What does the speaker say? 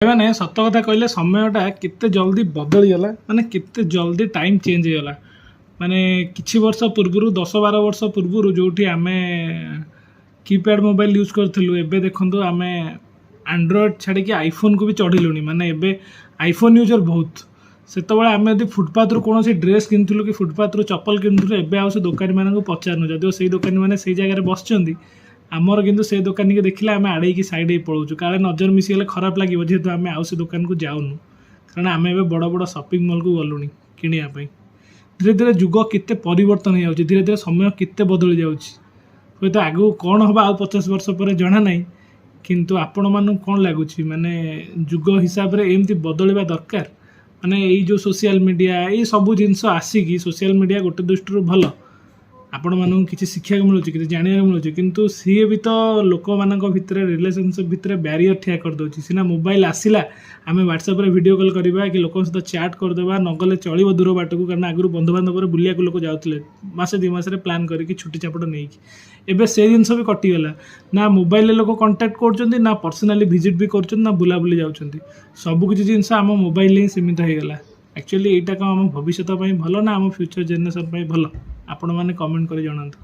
ମାନେ ସତ କଥା କହିଲେ ସମୟଟା କେତେ ଜଲ୍ଦି ବଦଳିଗଲା, ମାନେ କେତେ ଜଲ୍ଦି ଟାଇମ୍ ଚେଞ୍ଜ ହେଇଗଲା। ମାନେ କିଛି ବର୍ଷ ପୂର୍ବରୁ 10-12 ବର୍ଷ ପୂର୍ବରୁ ଯେଉଁଠି ଆମେ କିପ୍ୟାଡ଼ ମୋବାଇଲ ୟୁଜ୍ କରୁଥିଲୁ, ଏବେ ଦେଖନ୍ତୁ ଆମେ ଆଣ୍ଡ୍ରଏଡ଼ ଛାଡ଼ିକି ଆଇଫୋନ୍କୁ ବି ଚଢ଼ିଲୁଣି। ମାନେ ଏବେ ଆଇଫୋନ୍ ୟୁଜର୍ ବହୁତ। ସେତେବେଳେ ଆମେ ଯଦି ଫୁଟପାଥରୁ କୌଣସି ଡ୍ରେସ୍ କିଣୁଥିଲୁ କି ଫୁଟପାଥରୁ ଚପଲ କିଣୁଥିଲୁ, ଏବେ ଆଉ ସେ ଦୋକାନୀମାନଙ୍କୁ ପଚାରୁନୁ। ଯଦିଓ ସେଇ ଦୋକାନୀମାନେ ସେଇ ଜାଗାରେ ବସିଛନ୍ତି, ଆମର କିନ୍ତୁ ସେ ଦୋକାନୀକି ଦେଖିଲେ ଆମେ ଆଡ଼େଇକି ସାଇଡ଼୍ ହେଇ ପଳାଉଛୁ, କାଳେ ନଜର ମିଶିଗଲେ ଖରାପ ଲାଗିବ। ଯେହେତୁ ଆମେ ଆଉ ସେ ଦୋକାନକୁ ଯାଉନୁ, କାରଣ ଆମେ ଏବେ ବଡ଼ ବଡ଼ ସପିଂ ମଲ୍କୁ ଗଲୁଣି କିଣିବା ପାଇଁ। ଧୀରେ ଧୀରେ ଯୁଗ କେତେ ପରିବର୍ତ୍ତନ ହେଇଯାଉଛି, ଧୀରେ ଧୀରେ ସମୟ କେତେ ବଦଳି ଯାଉଛି। ହୁଏତ ଆଗକୁ କ'ଣ ହେବ ଆଉ 50 ବର୍ଷ ପରେ ଜଣା ନାହିଁ, କିନ୍ତୁ ଆପଣମାନଙ୍କୁ କ'ଣ ଲାଗୁଛି ମାନେ ଯୁଗ ହିସାବରେ ଏମିତି ବଦଳିବା ଦରକାର? ମାନେ ଏଇ ଯେଉଁ ସୋସିଆଲ ମିଡ଼ିଆ, ଏଇ ସବୁ ଜିନିଷ ଆସିକି, ସୋସିଆଲ ମିଡ଼ିଆ ଗୋଟେ ଦୃଷ୍ଟିରୁ ଭଲ, ଆପଣମାନଙ୍କୁ କିଛି ଶିଖିବାକୁ ମିଳୁଛି, କିଛି ଜାଣିବାକୁ ମିଳୁଛି, କିନ୍ତୁ ସିଏ ବି ତ ଲୋକମାନଙ୍କ ଭିତରେ ରିଲେସନସିପ୍ ଭିତରେ ବ୍ୟାରିୟର ଠିଆ କରିଦେଉଛି। ସିନା ମୋବାଇଲ ଆସିଲା, ଆମେ ହ୍ୱାଟ୍ସଆପ୍ରେ ଭିଡ଼ିଓ କଲ୍ କରିବା କି ଲୋକଙ୍କ ସହିତ ଚାଟ୍ କରିଦେବା, ନଗଲେ ଚଳିବ ଦୂର ବାଟକୁ, କାରଣ ଆଗରୁ ବନ୍ଧୁବାନ୍ଧବରେ ବୁଲିବାକୁ ଲୋକ ଯାଉଥିଲେ ମାସେ 2 ମାସରେ ପ୍ଲାନ୍ କରିକି ଛୁଟି ଚାପଟ ନେଇକି। ଏବେ ସେ ଜିନିଷ ବି କଟିଗଲା। ନା ମୋବାଇଲରେ ଲୋକ କଣ୍ଟାକ୍ଟ କରୁଛନ୍ତି, ନା ପର୍ସନାଲି ଭିଜିଟ୍ ବି କରୁଛନ୍ତି, ନା ବୁଲାବୁଲି ଯାଉଛନ୍ତି। ସବୁକିଛି ଜିନିଷ ଆମ ମୋବାଇଲରେ ହିଁ ସୀମିତ ହେଇଗଲା। ଆକ୍ଚୁଆଲି ଏଇଟା କ'ଣ ଆମ ଭବିଷ୍ୟତ ପାଇଁ ଭଲ, ନା ଆମ ଫ୍ୟୁଚର ଜେନେରେସନ୍ ପାଇଁ ଭଲ? ଆପଣମାନେ କମେଣ୍ଟ କରି ଜଣାନ୍ତୁ।